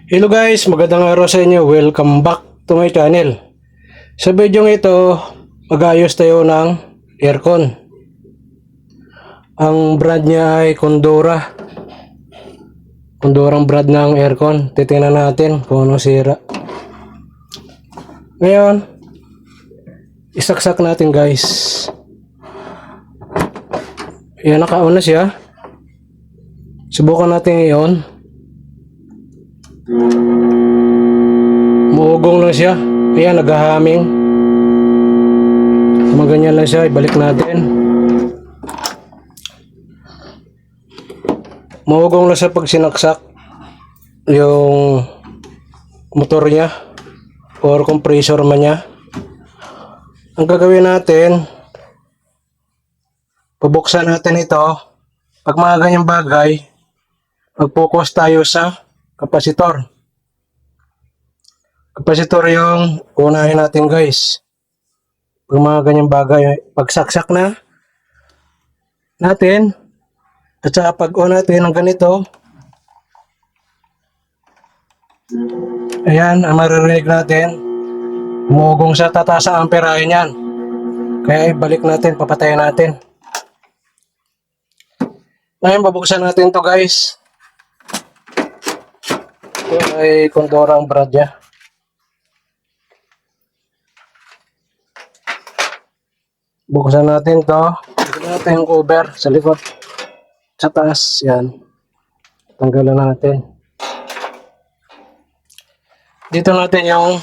Hello guys, magandang araw sa inyo. Welcome back to my channel. Sa video ito, mag-ayos tayo ng aircon. Ang brand niya ay Condora. Condora ang brand ng aircon. Titingnan natin kung ano sira. Ngayon, isaksak natin guys. Yan, naka-on na siya. Subukan natin ngayon. Muugong lang siya. Ayan, naghahaming. Maganyan lang siya. Ibalik natin. Muugong lang siya pag sinaksak yung motor niya or compressor man niya. Ang gagawin natin, pabuksan natin ito. Pag mga ganyang bagay, mag-focus tayo sa kapasitor. Kapasitor yung unahin natin guys. Pag mga ganyang bagay, pagsaksak na natin, at saka pag on natin ng ganito, ayan, ang maririnig natin, umugong sa tataas ang amperahe niyan. Kaya ibalik natin, papatayin natin. Ngayon, babuksan natin to guys. Ito ay Condora ang brand niya. Buksan natin to. Buksan natin yung cover sa likod. Sa taas. Yan. Tanggalan natin. Dito natin yung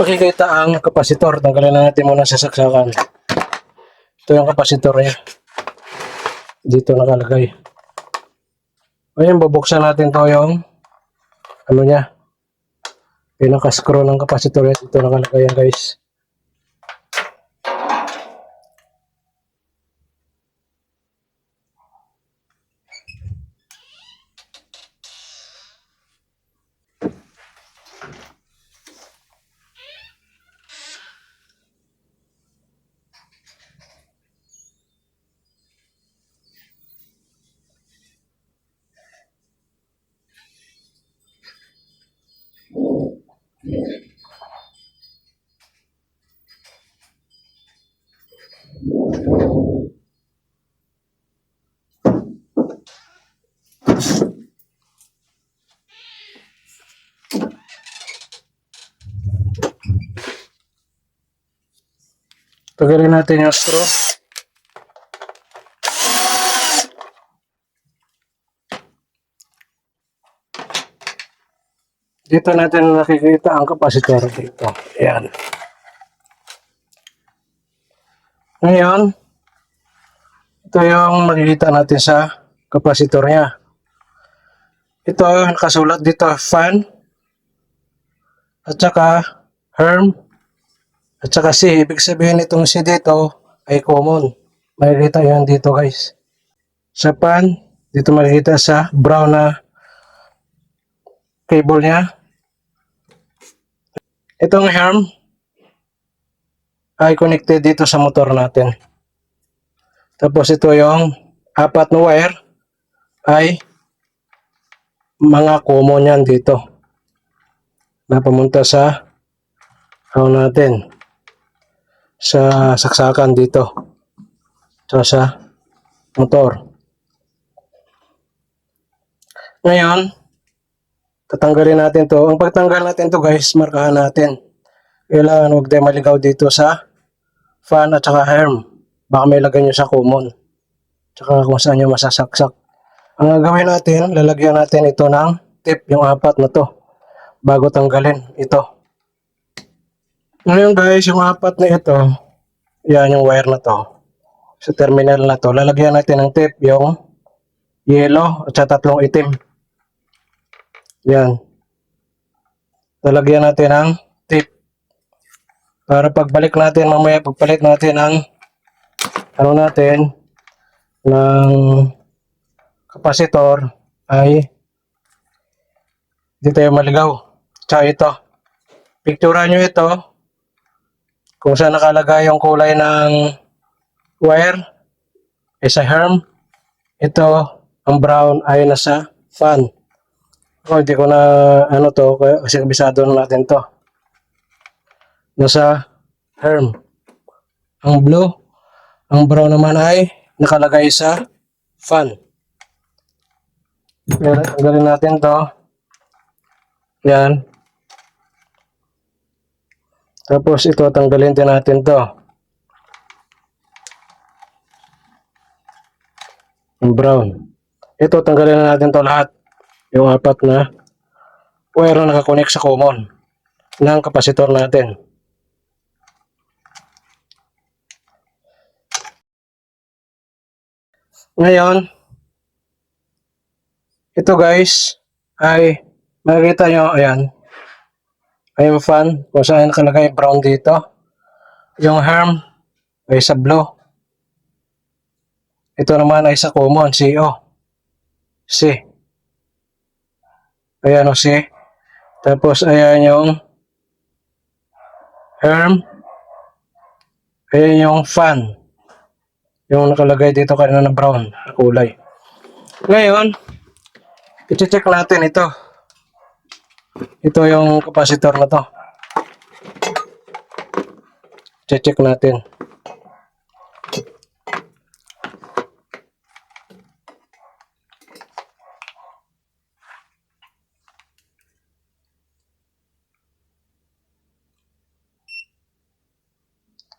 makikita ang kapasitor. Tanggalan natin muna sa saksakan. Ito yung kapasitor niya. Dito nakalagay. Ngayon, babuksan natin to yung ano niya. Pinaka-screw ng kapasitor niya. Dito nakalagay yan guys. Tagalin natin yung straw. Dito natin nakikita ang kapasitor dito. Ayan. Ngayon, ito yung makikita natin sa kapasitor niya. Ito, nakasulat dito, fan, at saka herm, at saka C. Ibig sabihin itong C dito ay common. Makikita yan dito guys. Sa fan, dito makikita sa brown na cable niya. Itong herm ay connected dito sa motor natin. Tapos ito yung apat na wire ay mga common yan dito. Na pumunta sa ano natin. Sa saksakan dito. Sa motor. Ngayon, tatanggalin natin to. Ang pagtanggal natin to guys, markahan natin. Kailangan huwag tayo maligaw dito sa fan at saka herm. Baka may lagay nyo sa common. Tsaka kung saan nyo masasaksak. Ang gagawin natin, lalagyan natin ito ng tip, yung apat na to. Bago tanggalin ito. Ngayon guys, yung apat na ito, yan yung wire na to. Sa terminal na to, lalagyan natin ng tape, yung yellow at sa tatlong itim. Yan. Lalagyan natin ng tape. Para pagbalik natin, mamaya pagpalit natin ang ano natin, ng kapasitor, ay hindi tayo maligaw. Tsaka ito. Picturean nyo ito. Kung saan nakalagay yung kulay ng wire ay sa herm. Ito, ang brown ay nasa fan. Hindi ko na ano to kasi kabisado na natin to. Nasa herm. Ang blue, ang brown naman ay nakalagay sa fan. Tanggalin natin to. Yan. Tapos ito, tanggalin din natin to. Yung brown. Ito, tanggalin na natin to lahat. Yung apat na wire na nakakonect sa common ng kapasitor natin. Ngayon, ito guys, ay makikita nyo, ayan, ay yung fan, kung saan nakalagay brown dito. Yung herm ay sa blue. Ito naman ay sa common, CO. C. Ayan o C. Tapos ayan yung herm. Ayan yung fan. Yung nakalagay dito kanina na brown na kulay. Ngayon, i-check natin ito. Ito yung capacitor na to. I-check natin.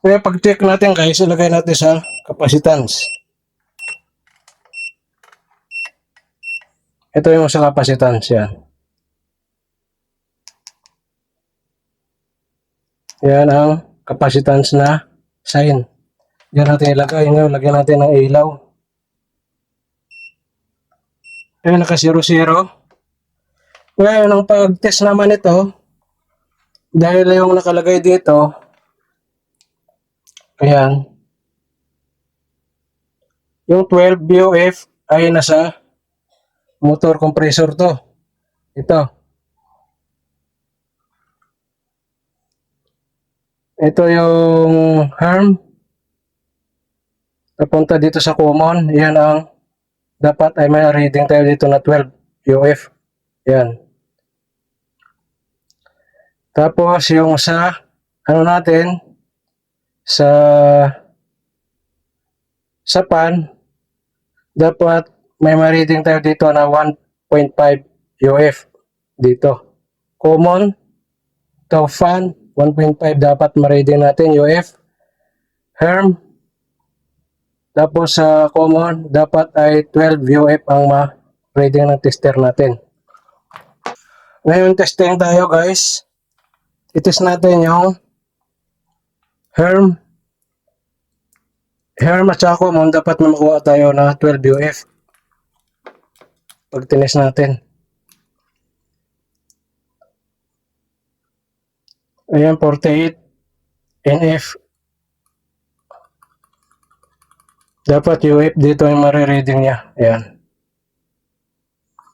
Kaya pag-check natin guys, ilagay natin sa capacitance. Ito yung sa capacitance yan. Yan ang capacitance na sign. Diyan natin ilagay. Ngayon, lagyan natin ng ilaw. Ayan, naka 0, 0. Ngayon, ang pag-test naman ito, dahil yung nakalagay dito, ayan, yung 12 VOF ay nasa motor compressor to. Ito. Ito yung herm. Napunta dito sa common. Yan ang dapat ay may reading tayo dito na 12 VOF. Yan. Tapos yung sa ano natin sa pan dapat may ma-reading tayo dito na 1.5 UF dito. Common to fan 1.5 dapat ma-reading natin UF. Herm tapos sa common dapat ay 12 UF ang ma-reading ng tester natin. Ngayon testing tayo guys. I-test natin yung herm at saka common dapat makuha tayo na 12 UF pag tinis natin. Ayan, 48 NF. Dapat UF dito yung marireading niya. Ayan.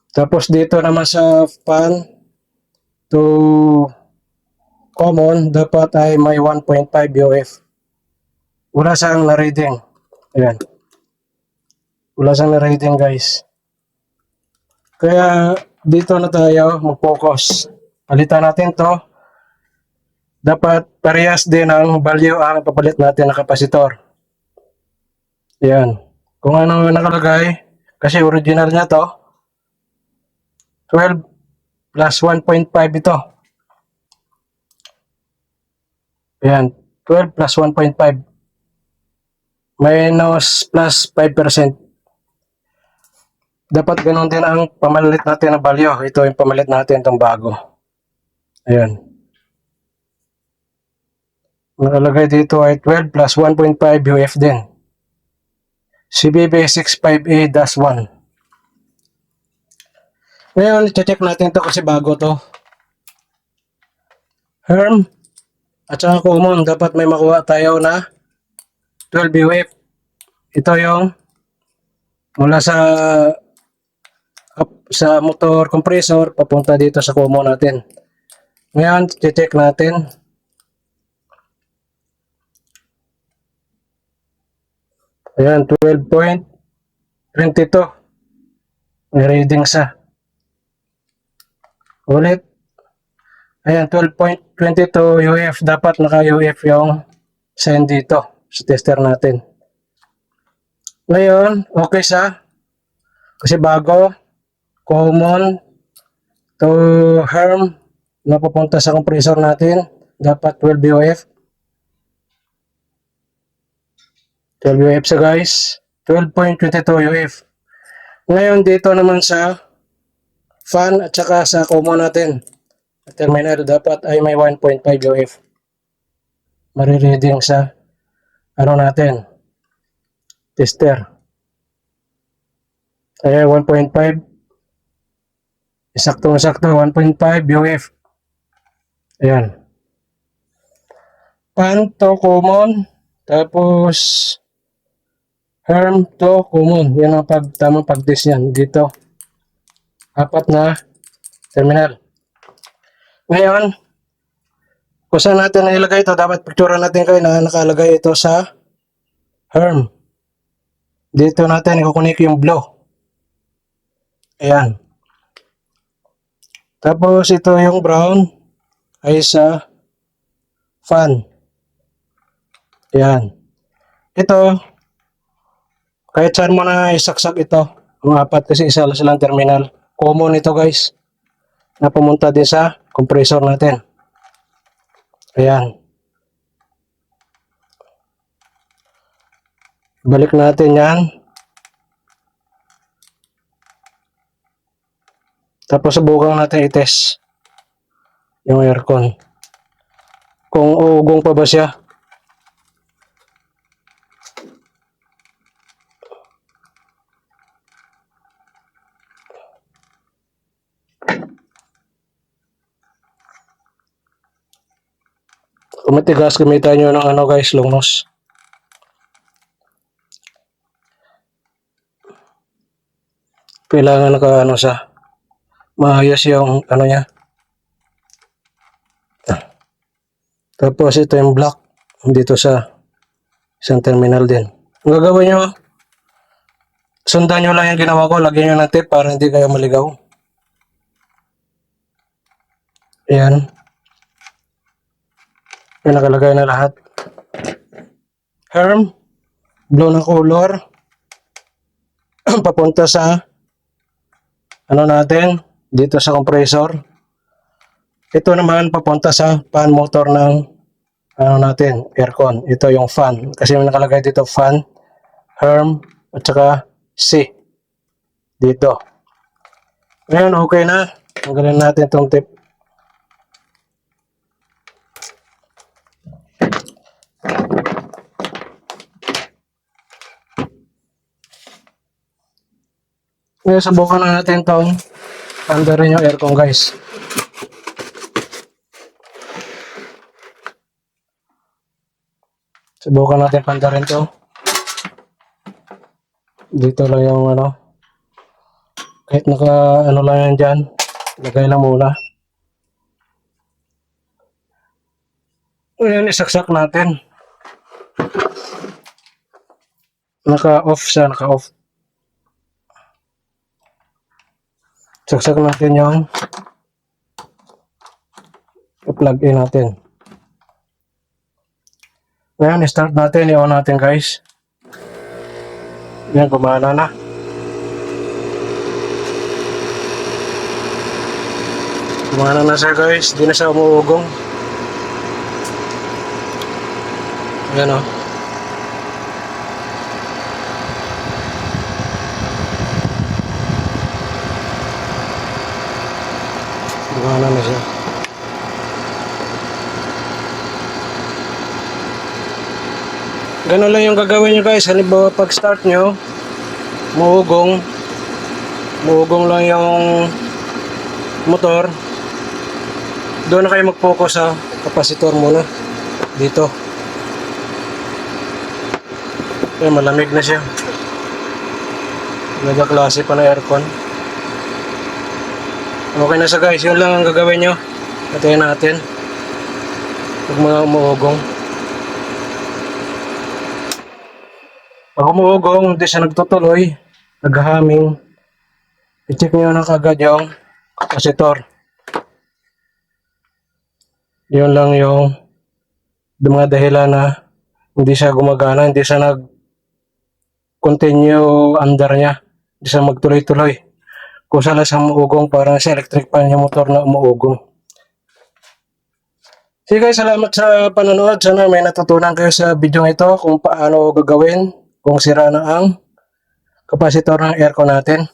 Tapos dito naman sa fan to common, dapat ay may 1.5 UF. Wala siyang na-reading. Ayan. Wala siyang na-reading guys. Kaya dito na tayo mag-focus. Palitan natin to. Dapat parehas din ang value ang papalit natin na kapasitor. Ayan. Kung ano nakalagay, kasi original niya to, 12 plus 1.5 ito. Ayan. 12 plus 1.5. Minus plus 5%. Dapat ganun din ang pamalit natin ng value. Ito yung pamalit natin itong bago. Ayan. Nakalagay dito ay 12 plus 1.5 UF din. CBB65A-1. Ngayon, check natin to kasi bago to. Herm at saka common, dapat may makuha tayo na 12 UF. Ito yung mula sa motor compressor papunta dito sa common natin. Ngayon, check natin. Ayan, 12.22. May reading sa. Ulit. Ayan, 12.22 UF. Dapat naka-UF yung send dito sa tester natin. Ngayon, okay sa kasi bago, common to harm na pupunta sa compressor natin. Dapat 12 UF. 12 UF sa guys. 12.22 UF. Ngayon dito naman sa fan at saka sa common natin. Terminal dapat ay may 1.5 UF. Marireading sa ano natin. Tester. Ay 1.5. Sakto 1.5 UF. Ayan. Fan to common. Tapos harm to common. Yan ang tamang pag-test yan. Dito. Apat na terminal. Ngayon, kung saan natin nailagay ito, dapat picture natin kayo na nakalagay ito sa harm. Dito natin ikukunik yung blow. Ayan. Tapos ito yung brown ay sa fan. Ayan. Ito, kahit saan mo na isaksak ito, ang apat kasi isa silang terminal. Common ito guys, na pumunta din sa compressor natin. Ayan. Balik natin yan. Tapos subukan natin i-test yung aircon. Kung uugong pa ba siya. Kung matigas, gamitan nyo ng ano guys, long nose. Kailangan naka ano sa maayos yung ano niya. Tapos ito yung black dito sa isang terminal din. Ang gagawin nyo, sundan nyo lang yung ginawa ko, lagyan nyo ng tape para hindi kayo maligaw. Ayan. Yan, nakalagay na lahat. Herm, blue na color. Papunta sa ano natin, dito sa compressor. Ito naman papunta sa fan motor ng ano natin, aircon. Ito yung fan. Kasi may nakalagay dito fan, herm, at saka C. Dito. Ngayon, okay na. Tanggalin natin itong tip. Ngayon, subukan na natin itong pandarin yung aircon guys. Subukan natin pandarin ito. Dito lang yung ano. Kahit naka ano lang yan dyan. Lagay lang muna. Ngayon, isaksak natin. Naka-off siya, naka-off. Saksak natin yung i-plug in natin. Ngayon, start natin. I-on natin guys. Yan, gumana na. Gumana na siya guys. Di na siya umuugong. Yan o. Gumana na siya. Ganun lang yung gagawin nyo guys. Halimbawa pag start nyo, muugong lang yung motor. Doon na kayo mag-focus sa kapasitor muna. Dito. Kaya malamig na siya. Nagka-klase pa na aircon. Okay na siya guys. Yun lang ang gagawin nyo. Patayin natin. Pag mga umuugong. Pag umuugong, hindi siya nagtutuloy, naghahaming, i-check nyo na kagad yung kapasitor. Yun lang yung mga dahilan na hindi siya gumagana, hindi siya nag-continue under niya, hindi siya magtuloy-tuloy. Kung saan lang siya umuugong, parang sa electric pan yung motor na umuugong. Sige guys, salamat sa panonood. Sana may natutunan kayo sa video ito kung paano gagawin kung sira na ang kapasitor ng aircon natin.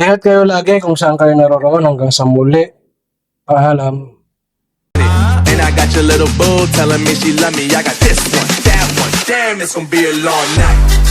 Ingat kayo lagi kung saan kayo naroroon. Hanggang sa muli. Paalam. And I got your little boo telling me she love me. I got this one, that one. Damn, it's gonna be a long night.